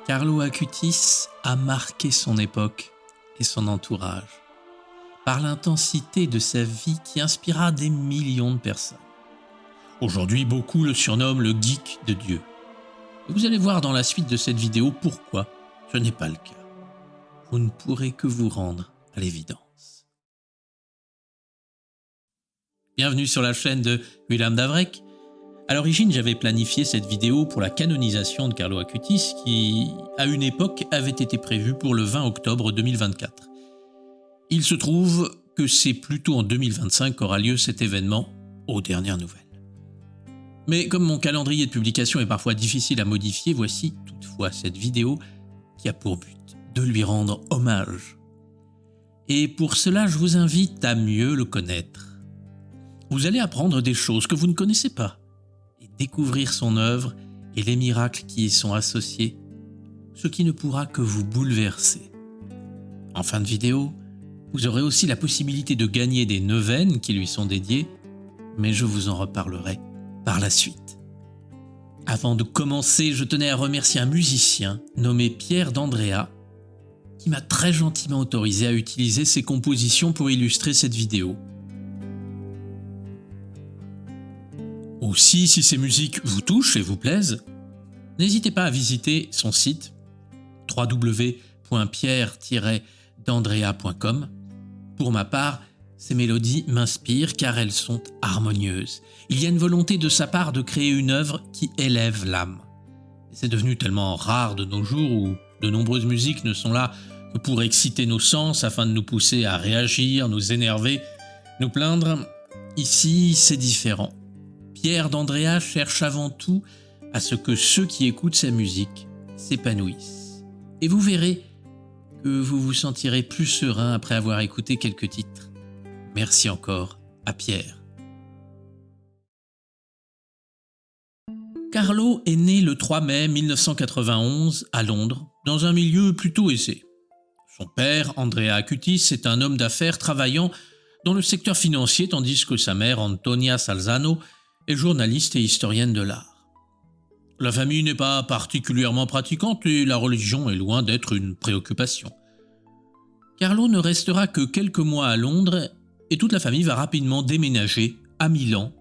Carlo Acutis a marqué son époque et son entourage par l'intensité de sa vie qui inspira des millions de personnes. Aujourd'hui, beaucoup le surnomment le geek de Dieu. Et vous allez voir dans la suite de cette vidéo pourquoi ce n'est pas le cas. Vous ne pourrez que vous rendre à l'évidence. Bienvenue sur la chaîne de Willem Davrek. À l'origine, j'avais planifié cette vidéo pour la canonisation de Carlo Acutis qui, à une époque, avait été prévue pour le 20 octobre 2024. Il se trouve que c'est plutôt en 2025 qu'aura lieu cet événement, aux dernières nouvelles. Mais comme mon calendrier de publication est parfois difficile à modifier, voici toutefois cette vidéo qui a pour but de lui rendre hommage. Et pour cela, je vous invite à mieux le connaître. Vous allez apprendre des choses que vous ne connaissez pas et découvrir son œuvre et les miracles qui y sont associés, ce qui ne pourra que vous bouleverser. En fin de vidéo, vous aurez aussi la possibilité de gagner des neuvaines qui lui sont dédiées, mais je vous en reparlerai par la suite. Avant de commencer, je tenais à remercier un musicien nommé Pierre d'Andrea qui m'a très gentiment autorisé à utiliser ses compositions pour illustrer cette vidéo. Aussi, si ces musiques vous touchent et vous plaisent, n'hésitez pas à visiter son site www.pierre-d'andrea.com. Pour ma part, ces mélodies m'inspirent car elles sont harmonieuses. Il y a une volonté de sa part de créer une œuvre qui élève l'âme. C'est devenu tellement rare de nos jours où de nombreuses musiques ne sont là que pour exciter nos sens afin de nous pousser à réagir, nous énerver, nous plaindre. Ici, c'est différent. Pierre d'Andrea cherche avant tout à ce que ceux qui écoutent sa musique s'épanouissent. Et vous verrez que vous vous sentirez plus serein après avoir écouté quelques titres. Merci encore à Pierre. Carlo est né le 3 mai 1991 à Londres, dans un milieu plutôt aisé. Son père, Andrea Acutis, est un homme d'affaires travaillant dans le secteur financier, tandis que sa mère, Antonia Salzano, est journaliste et historienne de l'art. La famille n'est pas particulièrement pratiquante et la religion est loin d'être une préoccupation. Carlo ne restera que quelques mois à Londres et toute la famille va rapidement déménager à Milan,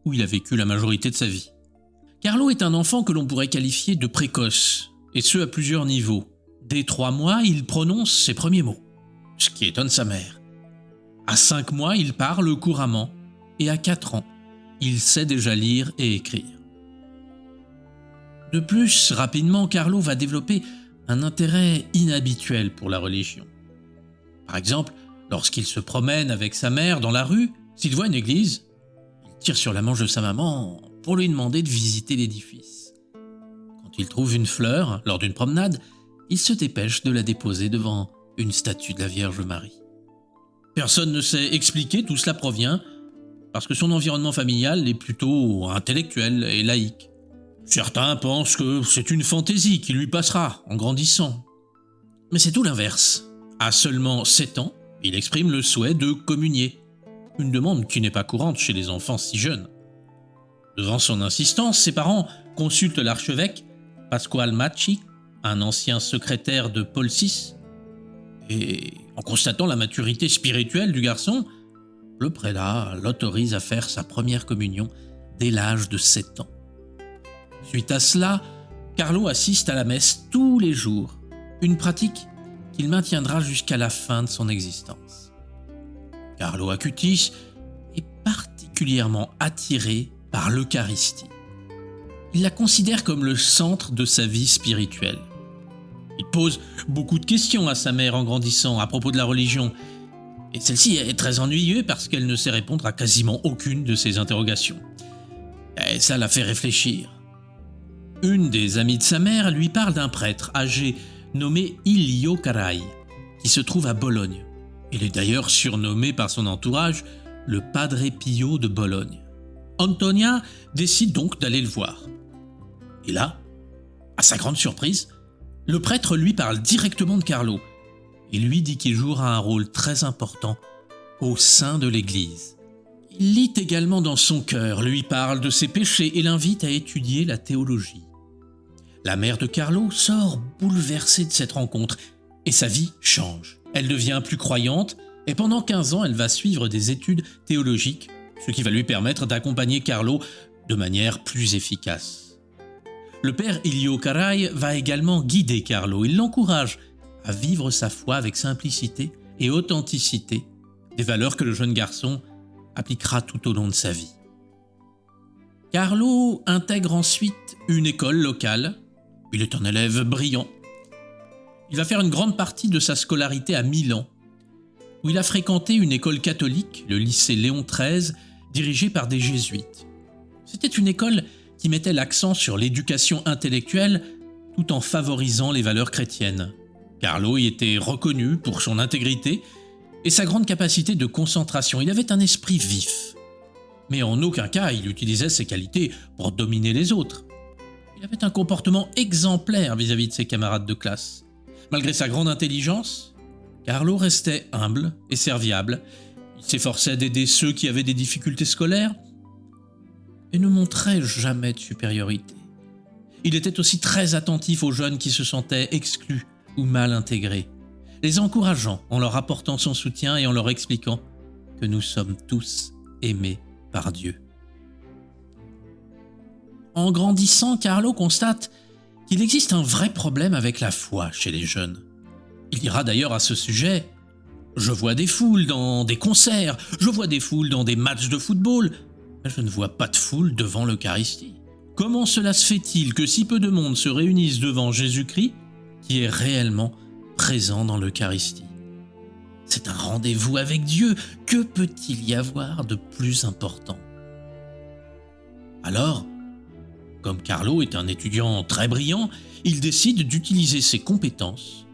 où il a vécu la majorité de sa vie. Carlo est un enfant que l'on pourrait qualifier de précoce, et ce à plusieurs niveaux. Dès 3 mois, il prononce ses premiers mots, ce qui étonne sa mère. À 5 mois, il parle couramment, et à 4 ans, il sait déjà lire et écrire. De plus, rapidement, Carlo va développer un intérêt inhabituel pour la religion. Par exemple, lorsqu'il se promène avec sa mère dans la rue, s'il voit une église, il tire sur la manche de sa maman pour lui demander de visiter l'édifice. Quand il trouve une fleur lors d'une promenade, il se dépêche de la déposer devant une statue de la Vierge Marie. Personne ne sait expliquer d'où cela provient, parce que son environnement familial est plutôt intellectuel et laïque. Certains pensent que c'est une fantaisie qui lui passera en grandissant. Mais c'est tout l'inverse. À seulement 7 ans, il exprime le souhait de communier, une demande qui n'est pas courante chez les enfants si jeunes. Devant son insistance, ses parents consultent l'archevêque Pasquale Macchi, un ancien secrétaire de Paul VI, et en constatant la maturité spirituelle du garçon, le prélat l'autorise à faire sa première communion dès l'âge de 7 ans. Suite à cela, Carlo assiste à la messe tous les jours, une pratique qu'il maintiendra jusqu'à la fin de son existence. Carlo Acutis est particulièrement attiré par l'Eucharistie. Il la considère comme le centre de sa vie spirituelle. Il pose beaucoup de questions à sa mère en grandissant à propos de la religion, et celle-ci est très ennuyeuse parce qu'elle ne sait répondre à quasiment aucune de ses interrogations. Et ça la fait réfléchir. Une des amies de sa mère lui parle d'un prêtre âgé nommé Ilio Carai, qui se trouve à Bologne. Il est d'ailleurs surnommé par son entourage le Padre Pio de Bologne. Antonia décide donc d'aller le voir. Et là, à sa grande surprise, le prêtre lui parle directement de Carlo et lui dit qu'il jouera un rôle très important au sein de l'Église. Il lit également dans son cœur, lui parle de ses péchés et l'invite à étudier la théologie. La mère de Carlo sort bouleversée de cette rencontre et sa vie change. Elle devient plus croyante et pendant 15 ans, elle va suivre des études théologiques, ce qui va lui permettre d'accompagner Carlo de manière plus efficace. Le père Ilio Carai va également guider Carlo. Il l'encourage à vivre sa foi avec simplicité et authenticité, des valeurs que le jeune garçon appliquera tout au long de sa vie. Carlo intègre ensuite une école locale. Il est un élève brillant. Il va faire une grande partie de sa scolarité à Milan, où il a fréquenté une école catholique, le lycée Léon XIII, dirigé par des jésuites. C'était une école qui mettait l'accent sur l'éducation intellectuelle tout en favorisant les valeurs chrétiennes. Carlo y était reconnu pour son intégrité et sa grande capacité de concentration. Il avait un esprit vif. Mais en aucun cas il utilisait ses qualités pour dominer les autres. Il avait un comportement exemplaire vis-à-vis de ses camarades de classe. Malgré sa grande intelligence, Carlo restait humble et serviable. Il s'efforçait d'aider ceux qui avaient des difficultés scolaires et ne montrait jamais de supériorité. Il était aussi très attentif aux jeunes qui se sentaient exclus ou mal intégrés, les encourageant en leur apportant son soutien et en leur expliquant que nous sommes tous aimés par Dieu. En grandissant, Carlo constate qu'il existe un vrai problème avec la foi chez les jeunes. Il dira d'ailleurs à ce sujet « Je vois des foules dans des concerts, je vois des foules dans des matchs de football, mais je ne vois pas de foule devant l'Eucharistie. Comment cela se fait-il que si peu de monde se réunissent devant Jésus-Christ, qui est réellement présent dans l'Eucharistie? C'est un rendez-vous avec Dieu, que peut-il y avoir de plus important ?» Alors, comme Carlo est un étudiant très brillant, il décide d'utiliser ses compétences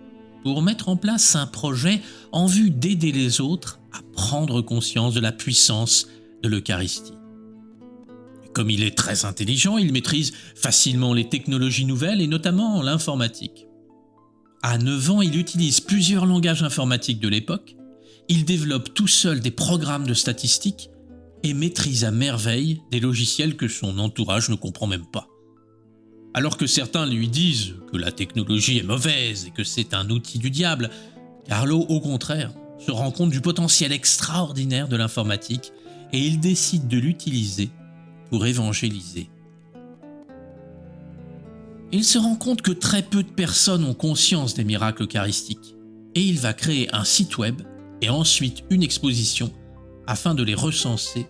pour mettre en place un projet en vue d'aider les autres à prendre conscience de la puissance de l'Eucharistie. Comme il est très intelligent, il maîtrise facilement les technologies nouvelles et notamment l'informatique. À 9 ans, il utilise plusieurs langages informatiques de l'époque, il développe tout seul des programmes de statistiques et maîtrise à merveille des logiciels que son entourage ne comprend même pas. Alors que certains lui disent que la technologie est mauvaise et que c'est un outil du diable, Carlo, au contraire, se rend compte du potentiel extraordinaire de l'informatique et il décide de l'utiliser pour évangéliser. Il se rend compte que très peu de personnes ont conscience des miracles eucharistiques et il va créer un site web et ensuite une exposition afin de les recenser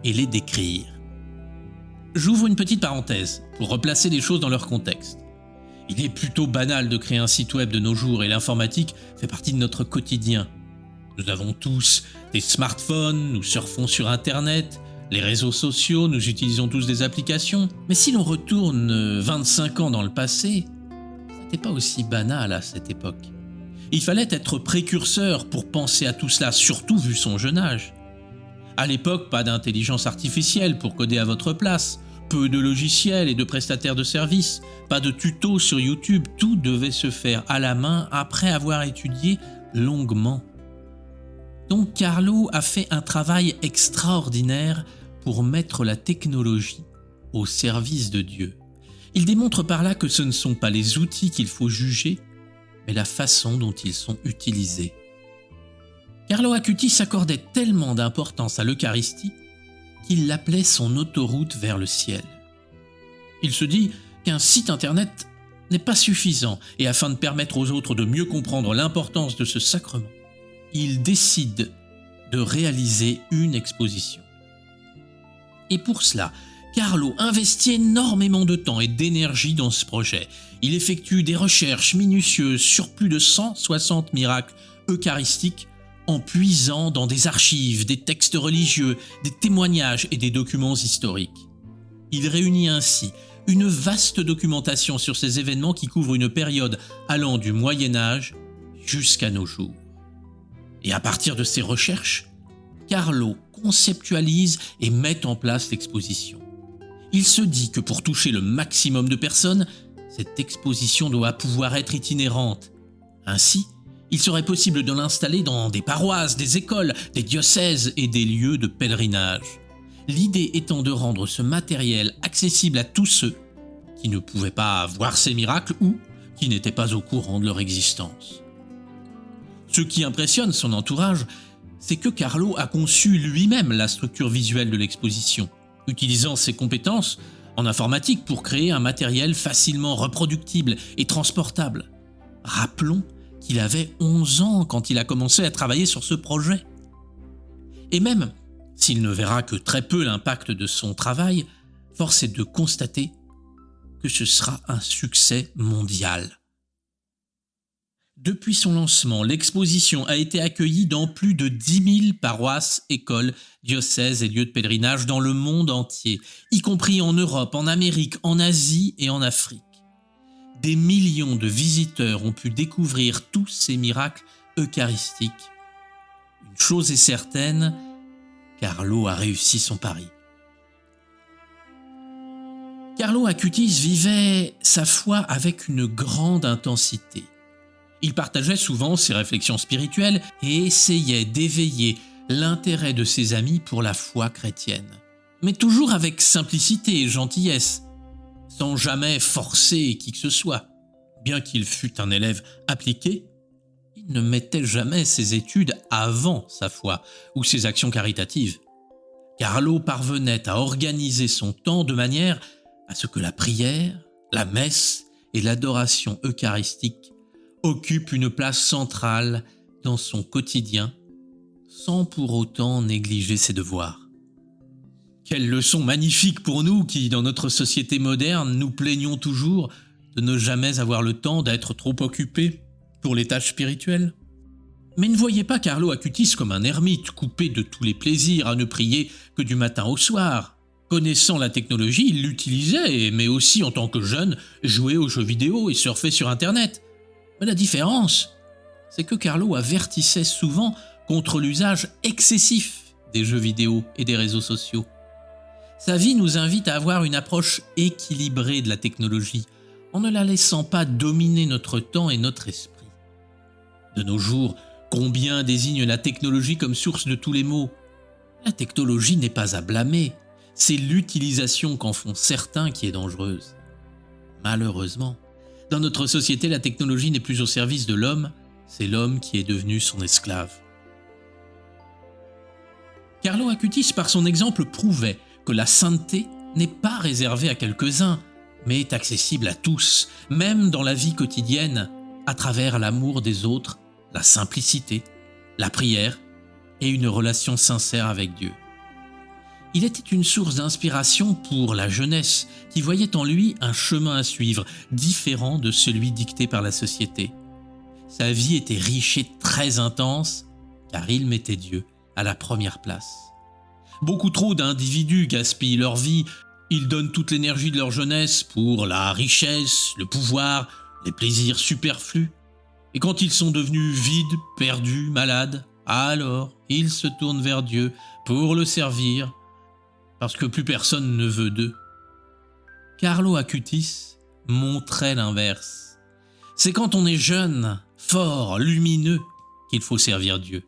et les décrire. J'ouvre une petite parenthèse pour replacer les choses dans leur contexte. Il est plutôt banal de créer un site web de nos jours et l'informatique fait partie de notre quotidien. Nous avons tous des smartphones, nous surfons sur Internet, les réseaux sociaux, nous utilisons tous des applications. Mais si l'on retourne 25 ans dans le passé, ce n'était pas aussi banal à cette époque. Il fallait être précurseur pour penser à tout cela, surtout vu son jeune âge. À l'époque, pas d'intelligence artificielle pour coder à votre place, peu de logiciels et de prestataires de services, pas de tutos sur YouTube, tout devait se faire à la main après avoir étudié longuement. Donc Carlo a fait un travail extraordinaire pour mettre la technologie au service de Dieu. Il démontre par là que ce ne sont pas les outils qu'il faut juger, mais la façon dont ils sont utilisés. Carlo Acutis s'accordait tellement d'importance à l'Eucharistie qu'il l'appelait son autoroute vers le ciel. Il se dit qu'un site internet n'est pas suffisant et afin de permettre aux autres de mieux comprendre l'importance de ce sacrement, il décide de réaliser une exposition. Et pour cela, Carlo investit énormément de temps et d'énergie dans ce projet. Il effectue des recherches minutieuses sur plus de 160 miracles eucharistiques en puisant dans des archives, des textes religieux, des témoignages et des documents historiques. Il réunit ainsi une vaste documentation sur ces événements qui couvrent une période allant du Moyen-Âge jusqu'à nos jours. Et à partir de ces recherches, Carlo conceptualise et met en place l'exposition. Il se dit que pour toucher le maximum de personnes, cette exposition doit pouvoir être itinérante. Ainsi, il serait possible de l'installer dans des paroisses, des écoles, des diocèses et des lieux de pèlerinage. L'idée étant de rendre ce matériel accessible à tous ceux qui ne pouvaient pas voir ces miracles ou qui n'étaient pas au courant de leur existence. Ce qui impressionne son entourage, c'est que Carlo a conçu lui-même la structure visuelle de l'exposition, utilisant ses compétences en informatique pour créer un matériel facilement reproductible et transportable. Rappelons qu'il avait 11 ans quand il a commencé à travailler sur ce projet. Et même s'il ne verra que très peu l'impact de son travail, force est de constater que ce sera un succès mondial. Depuis son lancement, l'exposition a été accueillie dans plus de 10 000 paroisses, écoles, diocèses et lieux de pèlerinage dans le monde entier, y compris en Europe, en Amérique, en Asie et en Afrique. Des millions de visiteurs ont pu découvrir tous ces miracles eucharistiques. Une chose est certaine, Carlo a réussi son pari. Carlo Acutis vivait sa foi avec une grande intensité. Il partageait souvent ses réflexions spirituelles et essayait d'éveiller l'intérêt de ses amis pour la foi chrétienne. Mais toujours avec simplicité et gentillesse, sans jamais forcer qui que ce soit. Bien qu'il fût un élève appliqué, il ne mettait jamais ses études avant sa foi ou ses actions caritatives. Carlo parvenait à organiser son temps de manière à ce que la prière, la messe et l'adoration eucharistique occupent une place centrale dans son quotidien, sans pour autant négliger ses devoirs. Quelle leçon magnifique pour nous qui, dans notre société moderne, nous plaignons toujours de ne jamais avoir le temps d'être trop occupés pour les tâches spirituelles. Mais ne voyez pas Carlo Acutis comme un ermite coupé de tous les plaisirs à ne prier que du matin au soir. Connaissant la technologie, il l'utilisait, mais aussi en tant que jeune, jouait aux jeux vidéo et surfait sur Internet. Mais la différence, c'est que Carlo avertissait souvent contre l'usage excessif des jeux vidéo et des réseaux sociaux. Sa vie nous invite à avoir une approche équilibrée de la technologie, en ne la laissant pas dominer notre temps et notre esprit. De nos jours, combien désigne la technologie comme source de tous les maux ? La technologie n'est pas à blâmer, c'est l'utilisation qu'en font certains qui est dangereuse. Malheureusement, dans notre société, la technologie n'est plus au service de l'homme, c'est l'homme qui est devenu son esclave. Carlo Acutis, par son exemple, prouvait que la sainteté n'est pas réservée à quelques-uns, mais est accessible à tous, même dans la vie quotidienne, à travers l'amour des autres, la simplicité, la prière et une relation sincère avec Dieu. Il était une source d'inspiration pour la jeunesse qui voyait en lui un chemin à suivre, différent de celui dicté par la société. Sa vie était riche et très intense, car il mettait Dieu à la première place. Beaucoup trop d'individus gaspillent leur vie, ils donnent toute l'énergie de leur jeunesse pour la richesse, le pouvoir, les plaisirs superflus. Et quand ils sont devenus vides, perdus, malades, alors ils se tournent vers Dieu pour le servir, parce que plus personne ne veut d'eux. Carlo Acutis montrait l'inverse. C'est quand on est jeune, fort, lumineux, qu'il faut servir Dieu.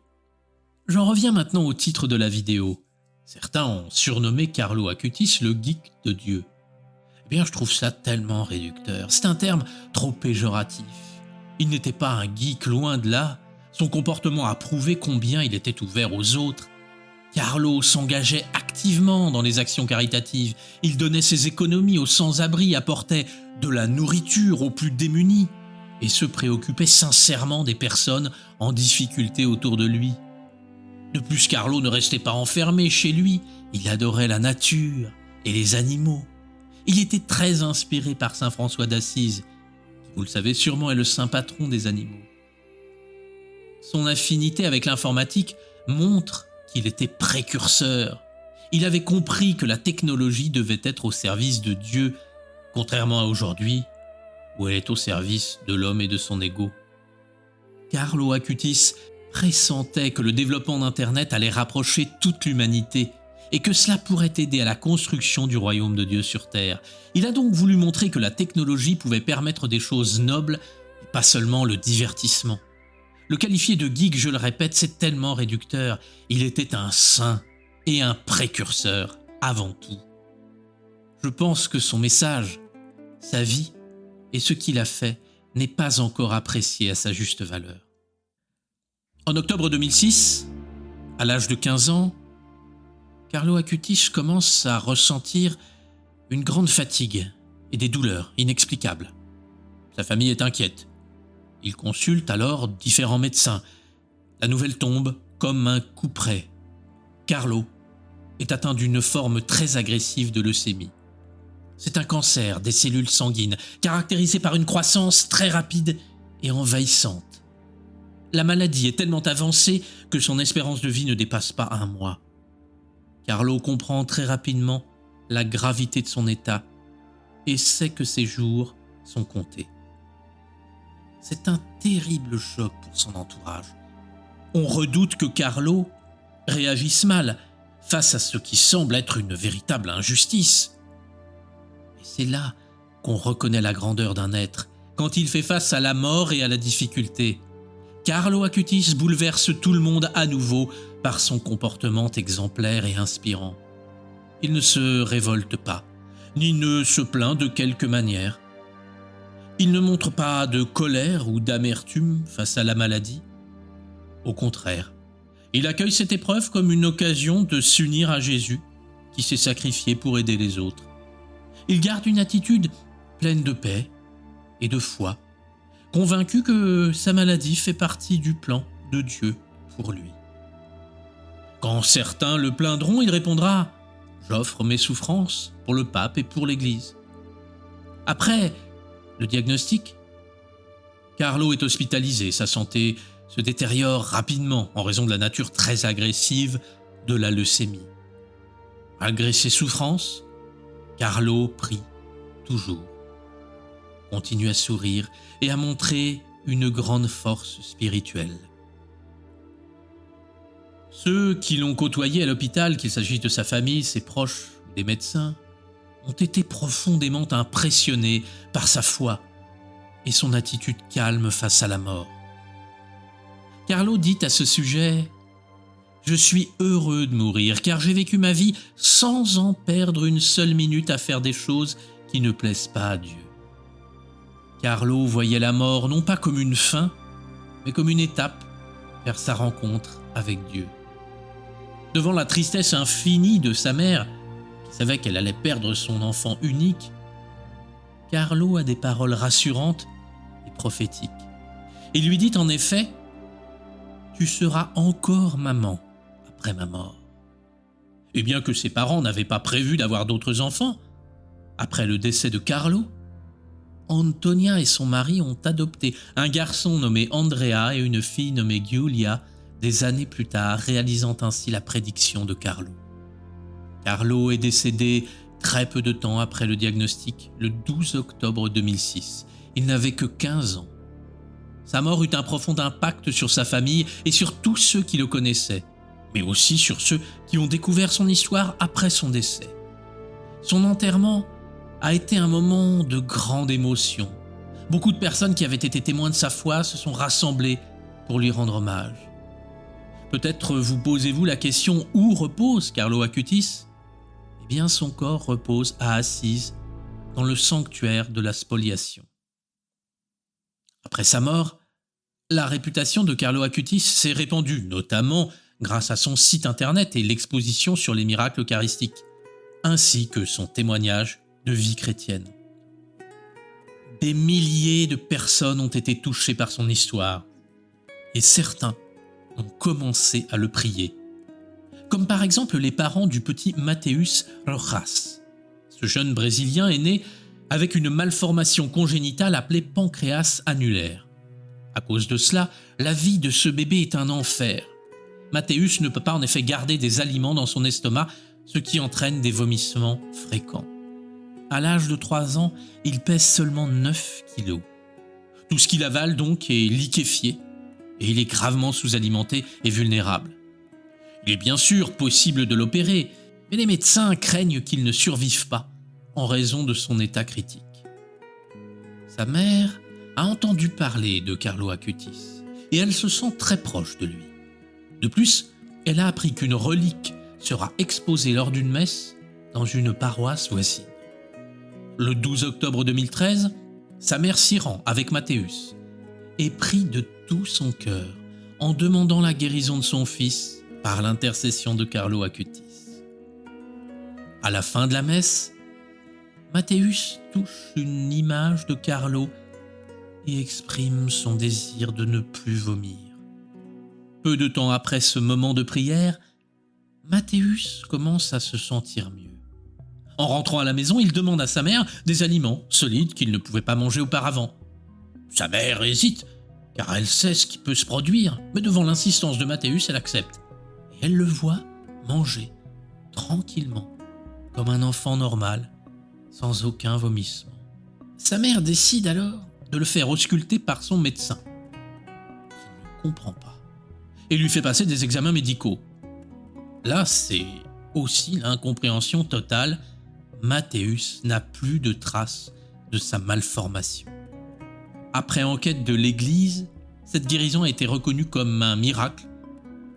J'en reviens maintenant au titre de la vidéo. Certains ont surnommé Carlo Acutis le geek de Dieu. Eh bien, je trouve ça tellement réducteur. C'est un terme trop péjoratif. Il n'était pas un geek, loin de là. Son comportement a prouvé combien il était ouvert aux autres. Carlo s'engageait activement dans les actions caritatives. Il donnait ses économies aux sans-abri, apportait de la nourriture aux plus démunis et se préoccupait sincèrement des personnes en difficulté autour de lui. De plus, Carlo ne restait pas enfermé chez lui. Il adorait la nature et les animaux. Il était très inspiré par saint François d'Assise, qui, vous le savez sûrement, est le saint patron des animaux. Son affinité avec l'informatique montre qu'il était précurseur. Il avait compris que la technologie devait être au service de Dieu, contrairement à aujourd'hui, où elle est au service de l'homme et de son ego. Carlo Acutis pressentait que le développement d'Internet allait rapprocher toute l'humanité et que cela pourrait aider à la construction du royaume de Dieu sur Terre. Il a donc voulu montrer que la technologie pouvait permettre des choses nobles et pas seulement le divertissement. Le qualifier de geek, je le répète, c'est tellement réducteur. Il était un saint et un précurseur avant tout. Je pense que son message, sa vie et ce qu'il a fait n'est pas encore apprécié à sa juste valeur. En octobre 2006, à l'âge de 15 ans, Carlo Acutis commence à ressentir une grande fatigue et des douleurs inexplicables. Sa famille est inquiète. Il consulte alors différents médecins. La nouvelle tombe comme un coup près. Carlo est atteint d'une forme très agressive de leucémie. C'est un cancer des cellules sanguines, caractérisé par une croissance très rapide et envahissante. La maladie est tellement avancée que son espérance de vie ne dépasse pas 1 mois. Carlo comprend très rapidement la gravité de son état et sait que ses jours sont comptés. C'est un terrible choc pour son entourage. On redoute que Carlo réagisse mal face à ce qui semble être une véritable injustice. Et c'est là qu'on reconnaît la grandeur d'un être, quand il fait face à la mort et à la difficulté. Carlo Acutis bouleverse tout le monde à nouveau par son comportement exemplaire et inspirant. Il ne se révolte pas, ni ne se plaint de quelque manière. Il ne montre pas de colère ou d'amertume face à la maladie. Au contraire, il accueille cette épreuve comme une occasion de s'unir à Jésus, qui s'est sacrifié pour aider les autres. Il garde une attitude pleine de paix et de foi, convaincu que sa maladie fait partie du plan de Dieu pour lui. Quand certains le plaindront, il répondra « J'offre mes souffrances pour le pape et pour l'Église ». Après le diagnostic, Carlo est hospitalisé. Sa santé se détériore rapidement en raison de la nature très agressive de la leucémie. Malgré ses souffrances, Carlo prie toujours, continue à sourire et à montrer une grande force spirituelle. Ceux qui l'ont côtoyé à l'hôpital, qu'il s'agisse de sa famille, ses proches ou des médecins, ont été profondément impressionnés par sa foi et son attitude calme face à la mort. Carlo dit à ce sujet « Je suis heureux de mourir car j'ai vécu ma vie sans en perdre une seule minute à faire des choses qui ne plaisent pas à Dieu. » Carlo voyait la mort non pas comme une fin, mais comme une étape vers sa rencontre avec Dieu. Devant la tristesse infinie de sa mère, qui savait qu'elle allait perdre son enfant unique, Carlo a des paroles rassurantes et prophétiques. Il lui dit en effet « Tu seras encore maman après ma mort. » Et bien que ses parents n'avaient pas prévu d'avoir d'autres enfants, après le décès de Carlo, Antonia et son mari ont adopté un garçon nommé Andrea et une fille nommée Giulia des années plus tard, réalisant ainsi la prédiction de Carlo. Carlo est décédé très peu de temps après le diagnostic, le 12 octobre 2006. Il n'avait que 15 ans. Sa mort eut un profond impact sur sa famille et sur tous ceux qui le connaissaient, mais aussi sur ceux qui ont découvert son histoire après son décès. Son enterrement a été un moment de grande émotion. Beaucoup de personnes qui avaient été témoins de sa foi se sont rassemblées pour lui rendre hommage. Peut-être vous posez-vous la question « Où repose Carlo Acutis ?» Eh bien, son corps repose à Assise, dans le sanctuaire de la spoliation. Après sa mort, la réputation de Carlo Acutis s'est répandue, notamment grâce à son site internet et l'exposition sur les miracles eucharistiques, ainsi que son témoignage de vie chrétienne. Des milliers de personnes ont été touchées par son histoire, et certains ont commencé à le prier, comme par exemple les parents du petit Mateus Rojas. Ce jeune Brésilien est né avec une malformation congénitale appelée pancréas annulaire. À cause de cela, la vie de ce bébé est un enfer. Mateus ne peut pas en effet garder des aliments dans son estomac, ce qui entraîne des vomissements fréquents. À l'âge de 3 ans, il pèse seulement 9 kilos. Tout ce qu'il avale donc est liquéfié et il est gravement sous-alimenté et vulnérable. Il est bien sûr possible de l'opérer, mais les médecins craignent qu'il ne survive pas en raison de son état critique. Sa mère a entendu parler de Carlo Acutis et elle se sent très proche de lui. De plus, elle a appris qu'une relique sera exposée lors d'une messe dans une paroisse voisine. Le 12 octobre 2013, sa mère s'y rend avec Matthäus et prie de tout son cœur en demandant la guérison de son fils par l'intercession de Carlo Acutis. À la fin de la messe, Matthäus touche une image de Carlo et exprime son désir de ne plus vomir. Peu de temps après ce moment de prière, Matthäus commence à se sentir mieux. En rentrant à la maison, il demande à sa mère des aliments solides qu'il ne pouvait pas manger auparavant. Sa mère hésite, car elle sait ce qui peut se produire, mais devant l'insistance de Matthäus, elle accepte. Et elle le voit manger tranquillement, comme un enfant normal, sans aucun vomissement. Sa mère décide alors de le faire ausculter par son médecin, qui ne comprend pas, et lui fait passer des examens médicaux. Là, c'est aussi l'incompréhension totale. Matthäus n'a plus de traces de sa malformation. Après enquête de l'Église, cette guérison a été reconnue comme un miracle,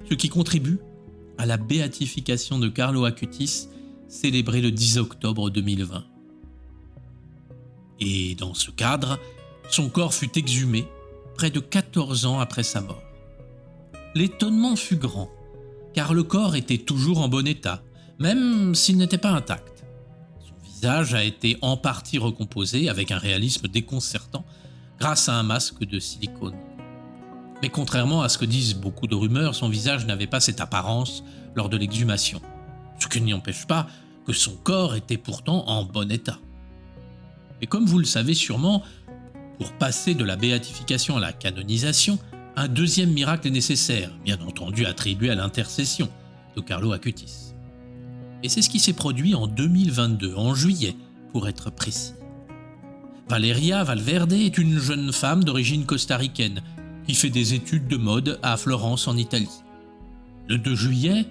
ce qui contribue à la béatification de Carlo Acutis, célébrée le 10 octobre 2020. Et dans ce cadre, son corps fut exhumé près de 14 ans après sa mort. L'étonnement fut grand, car le corps était toujours en bon état, même s'il n'était pas intact. Son visage a été en partie recomposé avec un réalisme déconcertant grâce à un masque de silicone. Mais contrairement à ce que disent beaucoup de rumeurs, son visage n'avait pas cette apparence lors de l'exhumation, ce qui n'y empêche pas que son corps était pourtant en bon état. Et comme vous le savez sûrement, pour passer de la béatification à la canonisation, un deuxième miracle est nécessaire, bien entendu attribué à l'intercession de Carlo Acutis. Et c'est ce qui s'est produit en 2022, en juillet, pour être précis. Valeria Valverde est une jeune femme d'origine costaricaine qui fait des études de mode à Florence en Italie. Le 2 juillet,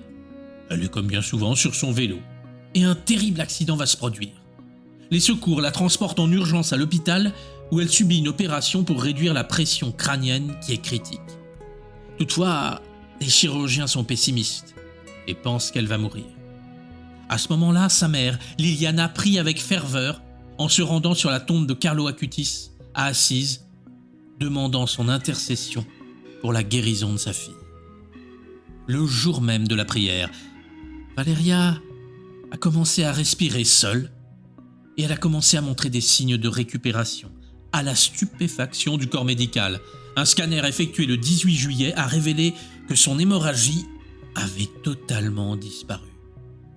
elle est comme bien souvent sur son vélo, et un terrible accident va se produire. Les secours la transportent en urgence à l'hôpital où elle subit une opération pour réduire la pression crânienne qui est critique. Toutefois, les chirurgiens sont pessimistes et pensent qu'elle va mourir. À ce moment-là, sa mère, Liliana, prie avec ferveur en se rendant sur la tombe de Carlo Acutis à Assise, demandant son intercession pour la guérison de sa fille. Le jour même de la prière, Valeria a commencé à respirer seule et elle a commencé à montrer des signes de récupération, à la stupéfaction du corps médical. Un scanner effectué le 18 juillet a révélé que son hémorragie avait totalement disparu.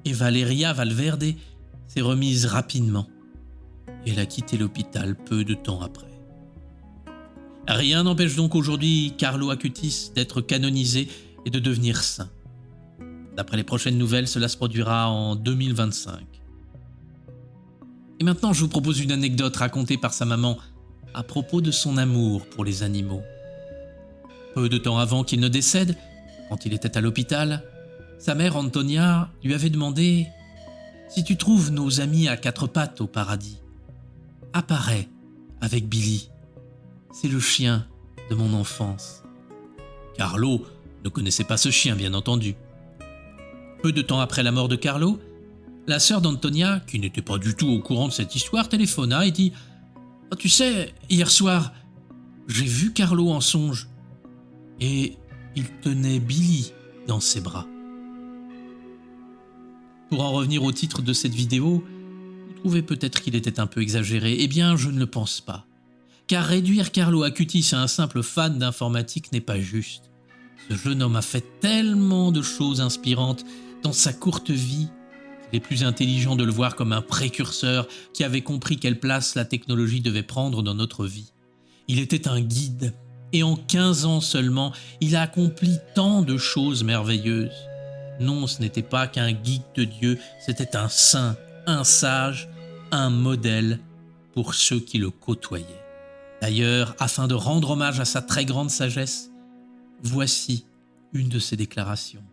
Et Valeria Valverde s'est remise rapidement et elle a quitté l'hôpital peu de temps après. Rien n'empêche donc aujourd'hui Carlo Acutis d'être canonisé et de devenir saint. D'après les prochaines nouvelles, cela se produira en 2025. Et maintenant, je vous propose une anecdote racontée par sa maman à propos de son amour pour les animaux. Peu de temps avant qu'il ne décède, quand il était à l'hôpital, sa mère Antonia lui avait demandé « Si tu trouves nos amis à quatre pattes au paradis, apparais avec Billy. C'est le chien de mon enfance. » Carlo ne connaissait pas ce chien, bien entendu. Peu de temps après la mort de Carlo, la sœur d'Antonia, qui n'était pas du tout au courant de cette histoire, téléphona et dit « Oh, tu sais, hier soir, j'ai vu Carlo en songe et il tenait Billy dans ses bras. » Pour en revenir au titre de cette vidéo, vous trouvez peut-être qu'il était un peu exagéré. Eh bien, je ne le pense pas. Car réduire Carlo Acutis à un simple fan d'informatique n'est pas juste. Ce jeune homme a fait tellement de choses inspirantes dans sa courte vie qu'il est plus intelligent de le voir comme un précurseur qui avait compris quelle place la technologie devait prendre dans notre vie. Il était un guide, et en 15 ans seulement, il a accompli tant de choses merveilleuses. Non, ce n'était pas qu'un geek de Dieu, c'était un saint, un sage, un modèle pour ceux qui le côtoyaient. D'ailleurs, afin de rendre hommage à sa très grande sagesse, voici une de ses déclarations.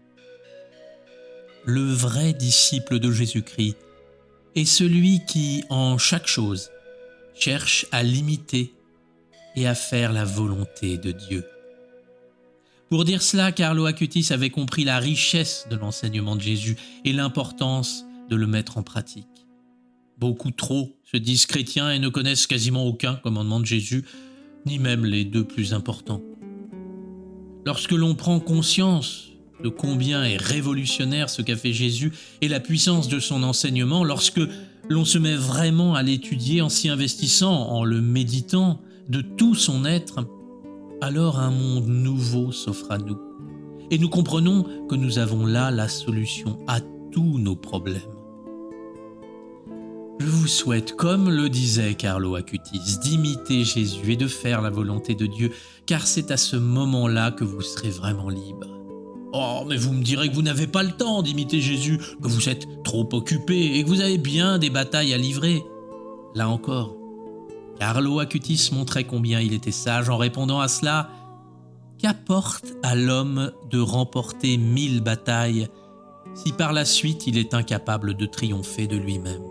Le vrai disciple de Jésus-Christ est celui qui, en chaque chose, cherche à l'imiter et à faire la volonté de Dieu. Pour dire cela, Carlo Acutis avait compris la richesse de l'enseignement de Jésus et l'importance de le mettre en pratique. Beaucoup trop se disent chrétiens et ne connaissent quasiment aucun commandement de Jésus, ni même les deux plus importants. Lorsque l'on prend conscience de combien est révolutionnaire ce qu'a fait Jésus et la puissance de son enseignement, lorsque l'on se met vraiment à l'étudier en s'y investissant, en le méditant de tout son être, alors un monde nouveau s'offre à nous. Et nous comprenons que nous avons là la solution à tous nos problèmes. Je vous souhaite, comme le disait Carlo Acutis, d'imiter Jésus et de faire la volonté de Dieu, car c'est à ce moment-là que vous serez vraiment libre. Oh, mais vous me direz que vous n'avez pas le temps d'imiter Jésus, que vous êtes trop occupé et que vous avez bien des batailles à livrer. Là encore, Carlo Acutis montrait combien il était sage en répondant à cela. Qu'apporte à l'homme de remporter 1000 batailles si par la suite il est incapable de triompher de lui-même?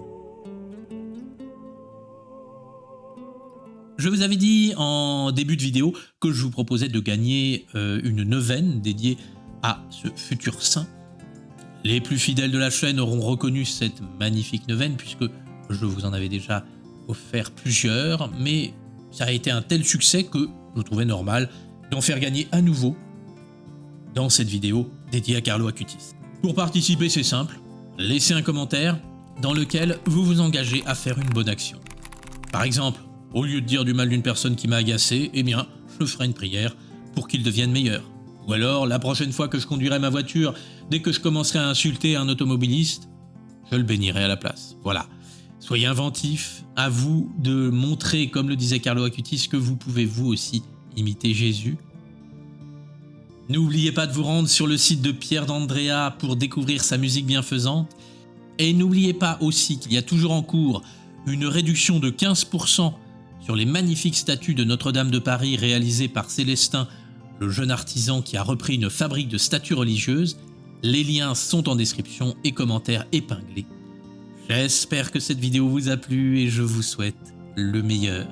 Je vous avais dit en début de vidéo que je vous proposais de gagner une neuvaine dédiée à ce futur saint. Les plus fidèles de la chaîne auront reconnu cette magnifique neuvaine puisque je vous en avais déjà offert plusieurs, mais ça a été un tel succès que je trouvais normal d'en faire gagner à nouveau dans cette vidéo dédiée à Carlo Acutis. Pour participer, c'est simple, laissez un commentaire dans lequel vous vous engagez à faire une bonne action. Par exemple, au lieu de dire du mal d'une personne qui m'a agacé, eh bien, je ferai une prière pour qu'il devienne meilleur. Ou alors, la prochaine fois que je conduirai ma voiture, dès que je commencerai à insulter un automobiliste, je le bénirai à la place. Voilà. Soyez inventifs, à vous de montrer, comme le disait Carlo Acutis, que vous pouvez vous aussi imiter Jésus. N'oubliez pas de vous rendre sur le site de Pierre d'Andrea pour découvrir sa musique bienfaisante. Et n'oubliez pas aussi qu'il y a toujours en cours une réduction de 15% sur les magnifiques statues de Notre-Dame de Paris réalisées par Célestin, le jeune artisan qui a repris une fabrique de statues religieuses. Les liens sont en description et commentaires épinglés. J'espère que cette vidéo vous a plu et je vous souhaite le meilleur.